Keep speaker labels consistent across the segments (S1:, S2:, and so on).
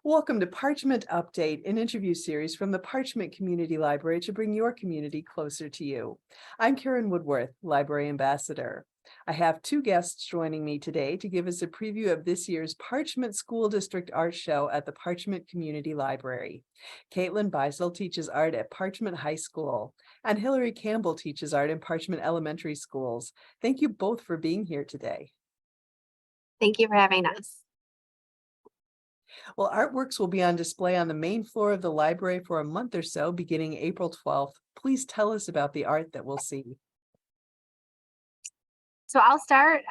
S1: Welcome to Parchment Update, an interview series from the Parchment Community Library to bring your community closer to you. I'm Karen Woodworth, Library Ambassador. I have two guests joining me today to give us a preview of this year's Parchment School District Art Show at the Parchment Community Library. Kaitlin Bisel teaches art at Parchment High School, and Hillary Campbell teaches art in Parchment Elementary Schools. Thank you both for being here today.
S2: Thank you for having us.
S1: Well, artworks will be on display on the main floor of the library for a month or so, beginning April 12th. Please tell us about the art that we'll see.
S2: So I'll start.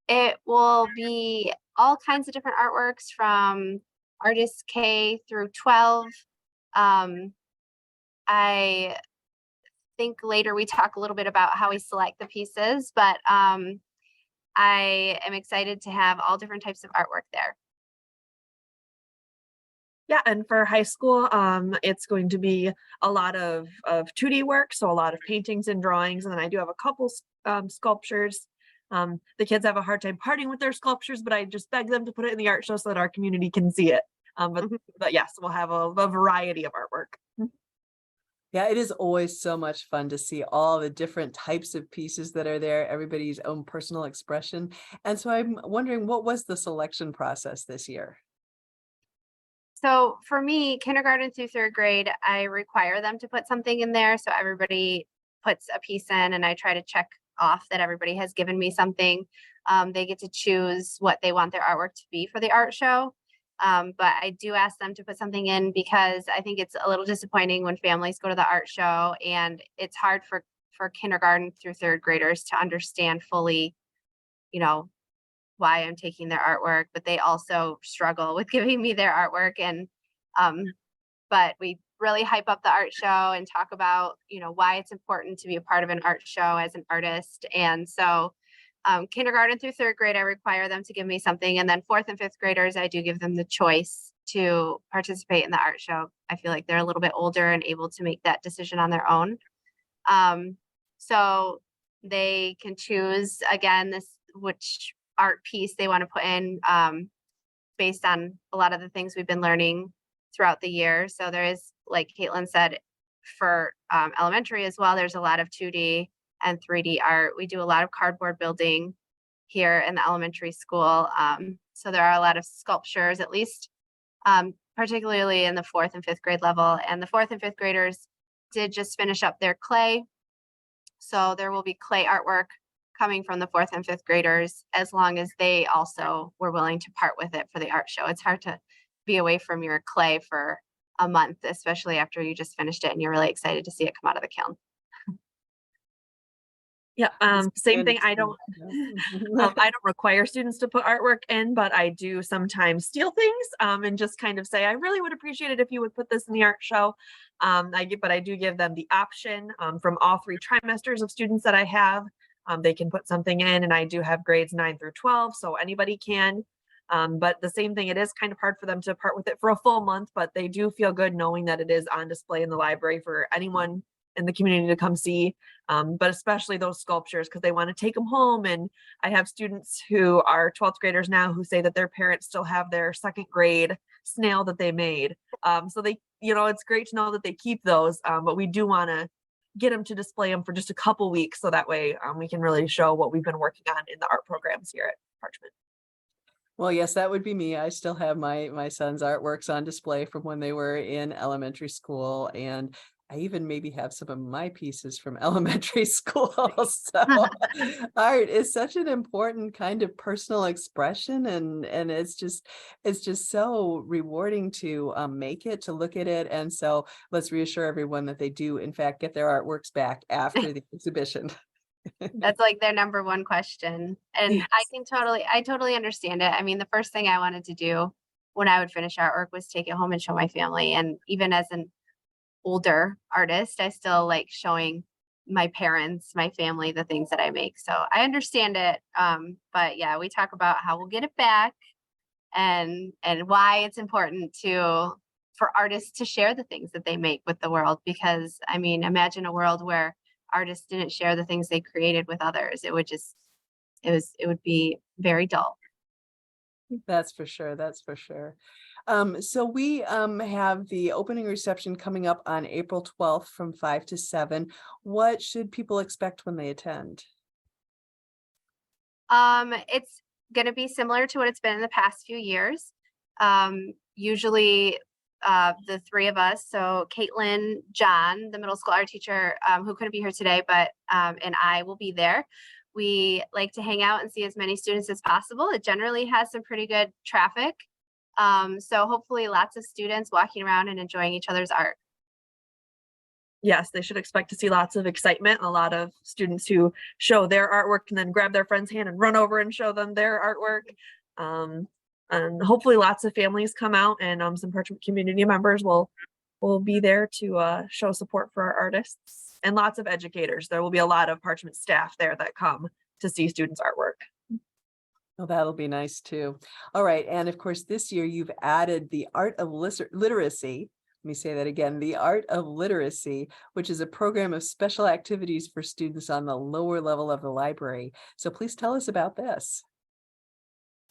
S2: It will be all kinds of different artworks from artists K through 12. Um, I think later we talk a little bit about how we select the pieces, but I am excited to have all different types of artwork there.
S3: Yeah, and for high school, it's going to be a lot of 2D work, so a lot of paintings and drawings, and then I do have a couple sculptures. The kids have a hard time parting with their sculptures, but I just beg them to put it in the art show so that our community can see it. But yes, we'll have a variety of artwork.
S1: Yeah, it is always so much fun to see all the different types of pieces that are there, everybody's own personal expression. And so I'm wondering, what was the selection process this year?
S2: So for me, kindergarten through third grade, I require them to put something in there. So everybody puts a piece in, and I try to check off that everybody has given me something. They get to choose what they want their artwork to be for the art show. But I do ask them to put something in because I think it's a little disappointing when families go to the art show and it's hard for kindergarten through third graders to understand fully, you know, why I'm taking their artwork, but they also struggle with giving me their artwork. And um, but we really hype up the art show and talk about, why it's important to be a part of an art show as an artist. And so kindergarten through third grade, I require them to give me something. And then fourth and fifth graders, I do give them the choice to participate in the art show. I feel like they're a little bit older and able to make that decision on their own. So they can choose again which art piece they want to put in based on a lot of the things we've been learning throughout the year. So there is, like Kaitlin said, for elementary as well, there's a lot of 2D and 3D art. We do a lot of cardboard building here in the elementary school. So there are a lot of sculptures, at least particularly in the fourth and fifth grade level. And the fourth and fifth graders did just finish up their clay. So there will be clay artwork coming from the fourth and fifth graders, as long as they also were willing to part with it for the art show. It's hard to be away from your clay for a month, especially after you just finished it and you're really excited to see it come out of the kiln.
S3: Yeah, same thing. I don't require students to put artwork in, but I do sometimes steal things and just kind of say, I really would appreciate it if you would put this in the art show. But I do give them the option from all 3 trimesters of students that I have. They can put something in, and I do have grades 9 through 12, so anybody can. But the same thing, it is kind of hard for them to part with it for a full month, but they do feel good knowing that it is on display in the library for anyone in the community to come see, but especially those sculptures because they want to take them home. And I have students who are 12th graders now who say that their parents still have their 2nd grade snail that they made. So they, it's great to know that they keep those, but we do want to get them to display them for just a couple weeks so that way we can really show what we've been working on in the art programs here at Parchment.
S1: Well, yes, that would be me. I still have my son's artworks on display from when they were in elementary school, and I even maybe have some of my pieces from elementary school. So art is such an important kind of personal expression, and it's just so rewarding to make it, to look at it. And so let's reassure everyone that they do in fact get their artworks back after the exhibition.
S2: That's like their number one question. And I totally understand it. I mean, the first thing I wanted to do when I would finish artwork was take it home and show my family. And even as an older artist, I still like showing my parents, my family, the things that I make. So I understand it. But yeah, we talk about how we'll get it back and why it's important for artists to share the things that they make with the world. Because I mean, imagine a world where artists didn't share the things they created with others. It would be very dull.
S1: That's for sure. That's for sure. So we have the opening reception coming up on April 12th from 5 to 7. What should people expect when they attend?
S2: It's gonna be similar to what it's been in the past few years. Usually, the three of us, so Kaitlin, John, the middle school art teacher, who couldn't be here today, but, and I will be there. We like to hang out and see as many students as possible. It generally has some pretty good traffic. So hopefully lots of students walking around and enjoying each other's art.
S3: Yes, they should expect to see lots of excitement, a lot of students who show their artwork and then grab their friend's hand and run over and show them their artwork. And hopefully lots of families come out, and some Parchment community members will be there to show support for our artists, and lots of educators. There will be a lot of Parchment staff there that come to see students' artwork.
S1: Oh, that'll be nice too. All right. And of course, this year you've added the art of literacy. Let me say that again, the art of literacy, which is a program of special activities for students on the lower level of the library. So please tell us about this.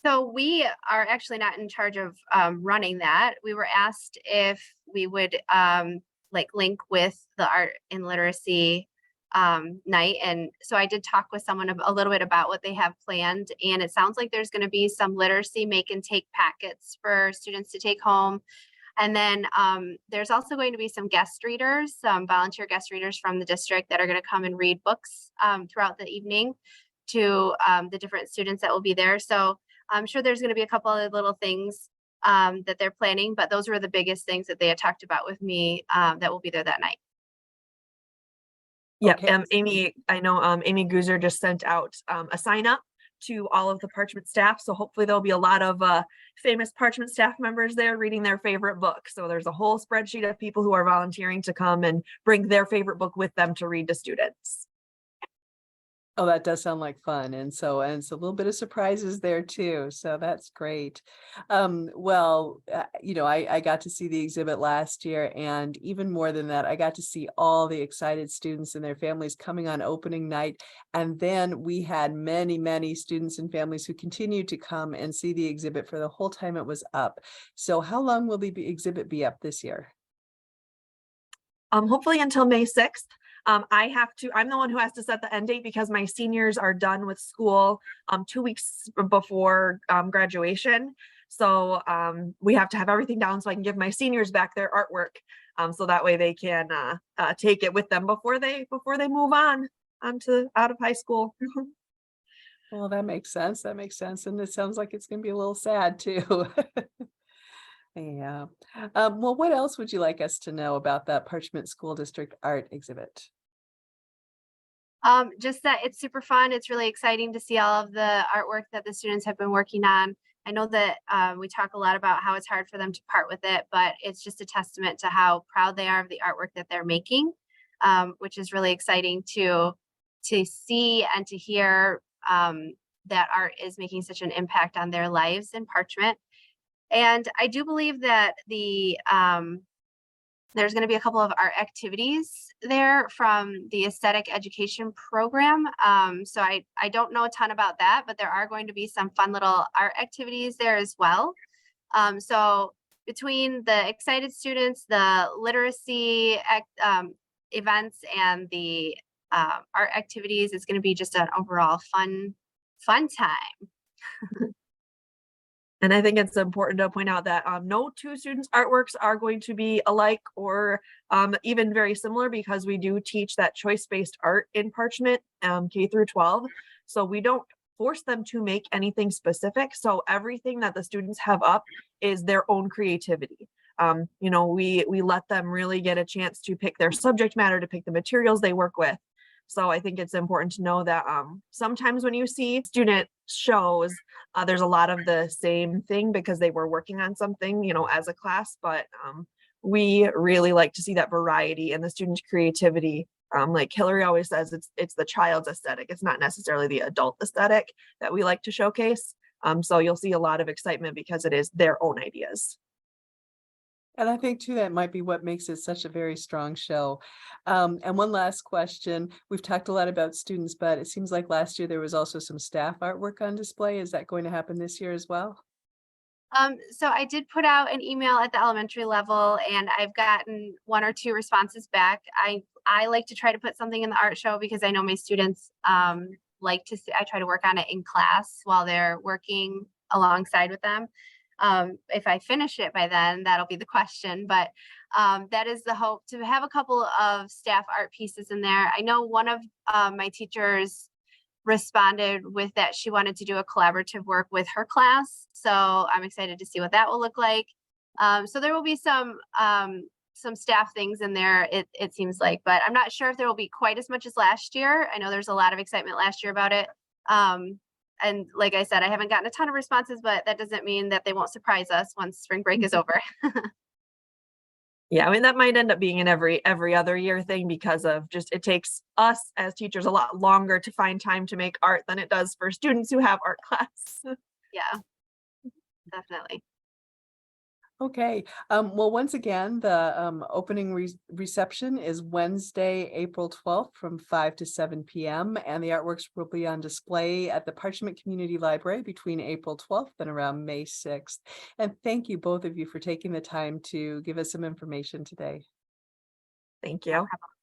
S2: So we are actually not in charge of running that. We were asked if we would like link with the art and literacy night. And so I did talk with someone a little bit about what they have planned. And it sounds like there's going to be some literacy make and take packets for students to take home. And then there's also going to be some guest readers, some volunteer guest readers from the district that are going to come and read books throughout the evening to the different students that will be there. So I'm sure there's going to be a couple of little things that they're planning, but those were the biggest things that they had talked about with me that will be there that night.
S3: Yeah,
S1: Okay.
S3: Amy, I know Amy Gooser just sent out a sign up to all of the Parchment staff. So hopefully there'll be a lot of famous Parchment staff members there reading their favorite book. So there's a whole spreadsheet of people who are volunteering to come and bring their favorite book with them to read to students.
S1: Oh, that does sound like fun. And it's a little bit of surprises there too. So that's great. I got to see the exhibit last year, and even more than that, I got to see all the excited students and their families coming on opening night. And then we had many, many students and families who continued to come and see the exhibit for the whole time it was up. So how long will the exhibit be up this year?
S3: Hopefully until May 6th. I'm the one who has to set the end date because my seniors are done with school 2 weeks before graduation. So we have to have everything down so I can give my seniors back their artwork. So that way they can take it with them before they move on to out of high school.
S1: Well, that makes sense. That makes sense. And it sounds like it's going to be a little sad too. Yeah. Well, what else would you like us to know about that Parchment School District art exhibit?
S2: Just that it's super fun. It's really exciting to see all of the artwork that the students have been working on. I know that we talk a lot about how it's hard for them to part with it, but it's just a testament to how proud they are of the artwork that they're making, which is really exciting to see and to hear that art is making such an impact on their lives in Parchment. And I do believe that there's going to be a couple of art activities there from the aesthetic education program. So I don't know a ton about that, but there are going to be some fun little art activities there as well. So between the excited students, the literacy events, and the art activities, it's going to be just an overall fun time.
S3: And I think it's important to point out that no two students' artworks are going to be alike or even very similar, because we do teach that choice-based art in Parchment K through 12. So we don't force them to make anything specific. So everything that the students have up is their own creativity. We let them really get a chance to pick their subject matter, to pick the materials they work with. So I think it's important to know that sometimes when you see student shows, there's a lot of the same thing because they were working on something, as a class, but we really like to see that variety and the student creativity. Like Hillary always says, it's the child's aesthetic. It's not necessarily the adult aesthetic that we like to showcase. So you'll see a lot of excitement because it is their own ideas.
S1: And I think too, that might be what makes it such a very strong show. And one last question. We've talked a lot about students, but it seems like last year there was also some staff artwork on display. Is that going to happen this year as well?
S2: So I did put out an email at the elementary level and I've gotten 1 or 2 responses back. I like to try to put something in the art show because I know my students like to see, I try to work on it in class while they're working alongside with them. If I finish it by then, that'll be the question, but that is the hope, to have a couple of staff art pieces in there. I know one of my teachers responded with that she wanted to do a collaborative work with her class. So I'm excited to see what that will look like. So there will be some staff things in there, it seems like, but I'm not sure if there will be quite as much as last year. I know there's a lot of excitement last year about it. And like I said, I haven't gotten a ton of responses, but that doesn't mean that they won't surprise us once spring break is over.
S3: Yeah, I mean, that might end up being an every other year thing because of just, it takes us as teachers a lot longer to find time to make art than it does for students who have art class.
S2: Yeah, definitely.
S1: Okay, well, once again, the opening reception is Wednesday, April 12th from 5 to 7 p.m. and the artworks will be on display at the Parchment Community Library between April 12th and around May 6th. And thank you, both of you, for taking the time to give us some information today.
S3: Thank
S2: No
S3: you.
S2: problem.